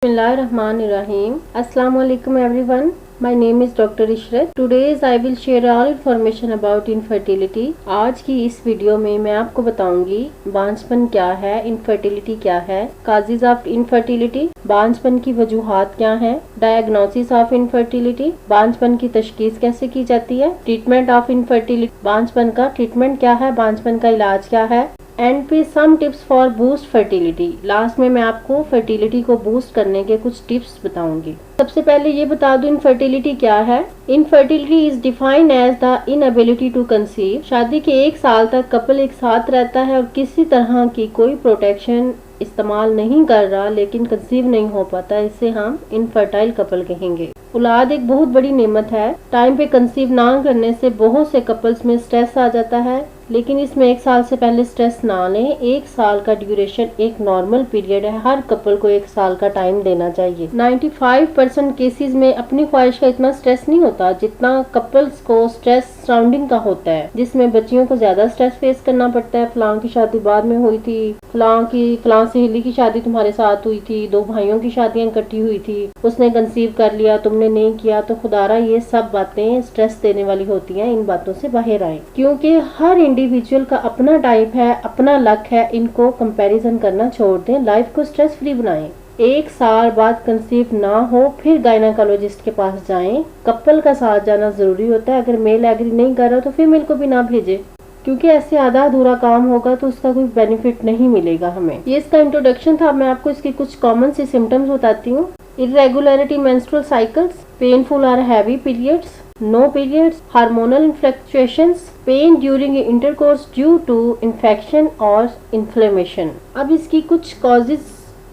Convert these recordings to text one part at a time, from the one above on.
Bismillahirrahmanirrahim. Assalamu alaikum everyone. My name is Dr. Ishrat. Today I will share all information about infertility. आज की इस video में मैं आपको बताऊंगी बांझपन क्या है, इनफर्टिलिटी क्या है, काजेज ऑफ इनफर्टिलिटी, बांझपन की वजूहात क्या है, डायग्नोसिस ऑफ इनफर्टिलिटी, बांझपन की तशखीस कैसे की जाती है, ट्रीटमेंट ऑफ इनफर्टिलिटी, बांझपन का ट्रीटमेंट क्या है, बांझपन का इलाज क्या है, एंड पे some tips for boost fertility. Last में मैं आपको फर्टिलिटी को बूस्ट करने के कुछ टिप्स बताऊंगी। सबसे पहले ये बता दूं इनफर्टिलिटी क्या है। Infertility is defined as the inability to conceive. शादी के 1 साल तक कपल एक साथ रहता है और किसी तरह की कोई प्रोटेक्शन इस्तेमाल नहीं कर रहा लेकिन कंसीव नहीं हो पाता, इसे हम इनफर्टाइल कपल कहेंगे। औलाद एक बहुत बड़ी नेमत है। टाइम पे कंसीव ना करने से बहुत से कपल्स में स्ट्रेस आ जाता है, लेकिन इसमें 1 साल से पहले स्ट्रेस ना लें। 1 साल का ड्यूरेशन एक नॉर्मल पीरियड है। हर कपल को 1 साल का टाइम देना चाहिए। 95% केसेस में अपनी ख्वाहिश का इतना स्ट्रेस नहीं होता जितना कपल्स को स्ट्रेस सराउंडिंग का होता है, जिसमें बच्चियों को ज्यादा स्ट्रेस फेस करना पड़ता है। फलां की शादी बाद में हुई थी, फलां सहेली की शादी तुम्हारे साथ हुई थी, 2 भाइयों की शादियां इकट्ठी हुई थी, उसने कंसीव कर लिया, तुमने नहीं किया। तो खुदारा ये सब बातें स्ट्रेस देने वाली होती हैं। इन बातों से बाहर आए, क्योंकि हर इंडिविजुअल का अपना टाइप है, अपना लक है। इनको कंपैरिजन करना छोड़ दें, लाइफ को स्ट्रेस फ्री बनाएं। 1 साल बाद कंसीव ना हो फिर गायनाकोलॉजिस्ट के पास जाएं। कपल का साथ जाना जरूरी होता है। अगर मेल एग्री नहीं कर रहा तो फीमेल को भी ना भेजे, क्योंकि ऐसे आधा अधूरा काम होगा तो उसका कोई बेनिफिट नहीं मिलेगा हमें। ये इसका इंट्रोडक्शन था। मैं आपको इसकी कुछ कॉमन सी सिम्टम्स बताती हूँ। इरेगुलरिटी मेंस्ट्रुअल साइकिल्स, पेनफुल और heavy periods, no periods, hormonal fluctuations, pain during intercourse due to infection और इन्फ्लेमेशन। अब इसकी कुछ कॉजेज,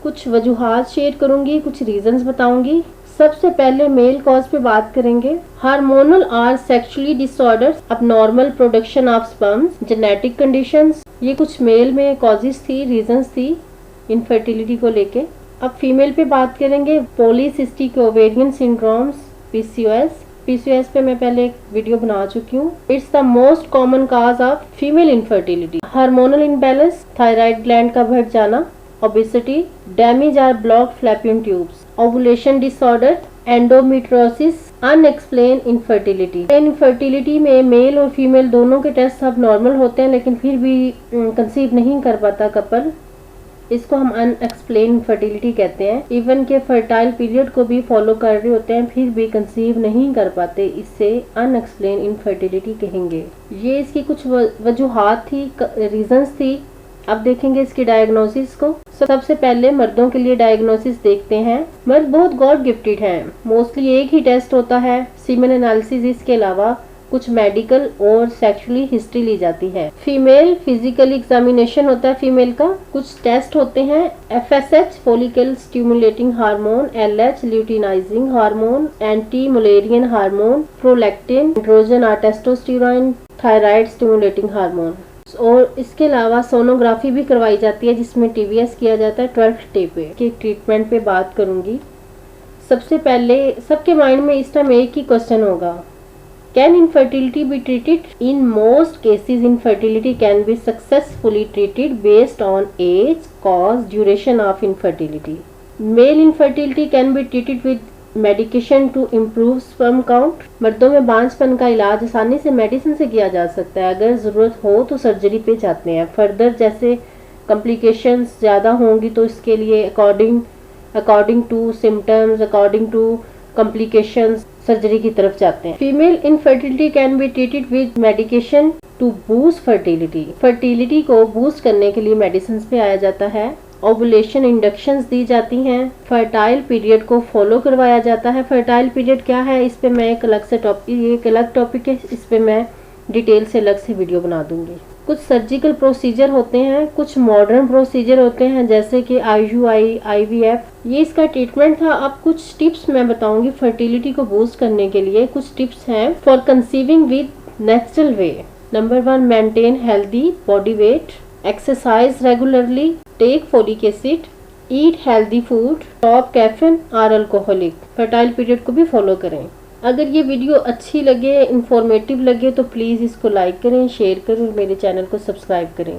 कुछ वजूहात शेयर करूंगी, कुछ रीजंस बताऊंगी। सबसे पहले मेल कॉज पे बात करेंगे। हार्मोनल और sexually disorders, abnormal production of sperms, genetic conditions, ये कुछ मेल में कॉजेज थी, रीजंस थी इनफर्टिलिटी को लेके। अब फीमेल पे बात करेंगे। पॉलीसिस्टिक ओवेरियन सिंड्रोम्स, पीसीओएस पे मैं पहले एक वीडियो बना चुकी हूँ। It's the most common cause of female infertility. Hormonal imbalance, thyroid gland का बढ़ जाना, ओबेसिटी, डैमेज और block fallopian tubes, ovulation disorder, endometriosis, unexplained infertility. Infertility में मेल और फीमेल दोनों के टेस्ट सब नॉर्मल होते हैं, लेकिन फिर भी कंसीव नहीं कर पाता कपल। इसको हम अनएक्सप्लेन इनफर्टिलिटी कहते हैं। इवन के फर्टाइल पीरियड को भी फॉलो कर रहे होते हैं, फिर भी कंसीव नहीं कर पाते, इससे अनएक्सप्लेन इनफर्टिलिटी कहेंगे। ये इसकी कुछ वजूहात थी, रीजंस थी। अब देखेंगे इसकी डायग्नोसिस को। सबसे पहले मर्दों के लिए डायग्नोसिस देखते हैं। मर्द बहुत गॉड गिफ्टेड हैं। मोस्टली एक ही टेस्ट होता है, सीमेन एनालिसिस। इसके अलावा कुछ मेडिकल और सेक्सुअली हिस्ट्री ली जाती है। फीमेल फिजिकल एग्जामिनेशन होता है फीमेल का। कुछ टेस्ट होते हैं, FSH follicle stimulating hormone, LH luteinizing hormone, anti Mullerian hormone, prolactin, androgen और टेस्टोस्टेरोन, थायराइड स्टिमुलेटिंग हार्मोन। और इसके अलावा सोनोग्राफी भी करवाई जाती है, जिसमें टीवीएस किया जाता है 12th डे पे। के ट्रीटमेंट पे बात करूंगी। सबसे पहले सबके माइंड में इस टाइम एक ही क्वेश्चन होगा, can infertility be treated? In most cases infertility can be successfully treated based on age, cause, duration of infertility. Male infertility can be treated with medication to improve sperm count. मर्दों में बांझपन का इलाज आसानी से medicine से किया जा सकता है। अगर जरूरत हो तो सर्जरी पे जाते हैं। फर्दर जैसे कॉम्प्लिकेशंस ज्यादा होंगी तो इसके लिए according to symptoms, according to complications surgery की तरफ जाते हैं। Female infertility can be treated with medication to boost fertility. Fertility को बूस्ट करने के लिए मेडिसिन पे आया जाता है। ओवुलेशन इंडक्शंस दी जाती हैं। फर्टाइल पीरियड को फॉलो करवाया जाता है। फर्टाइल पीरियड क्या है, इस पे मैं एक अलग टॉपिक है, इस पे मैं डिटेल से अलग से वीडियो बना दूंगी। कुछ सर्जिकल प्रोसीजर होते हैं, कुछ मॉडर्न प्रोसीजर होते हैं, जैसे कि IUI, IVF। ये इसका ट्रीटमेंट था। अब कुछ टिप्स मैं बताऊंगी फर्टिलिटी को बूस्ट करने के लिए। कुछ टिप्स हैं for conceiving with natural way. Number 1, maintain healthy body weight, exercise regularly, take folic acid, eat healthy food, stop caffeine और अल्कोहलिक। फर्टाइल पीरियड को भी फॉलो करें। अगर ये वीडियो अच्छी लगे, इंफॉर्मेटिव लगे तो प्लीज़ इसको लाइक करें, शेयर करें और मेरे चैनल को सब्सक्राइब करें।